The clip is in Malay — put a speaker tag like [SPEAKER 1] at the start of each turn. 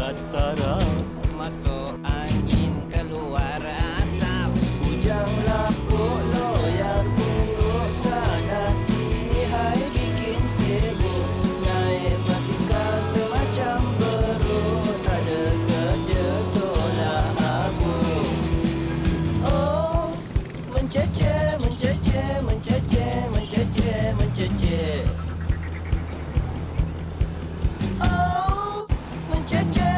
[SPEAKER 1] dekat saraf.
[SPEAKER 2] Masuk angin keluar asap.
[SPEAKER 1] Bujang lapuk loyar buruk sana sini hai bikin sibuk. Naik basikal semacam beruk, tak ada kerja tolak habuk. Oh, menceceh, menceceh, menceceh, menceceh, menceceh. Oh, menceceh.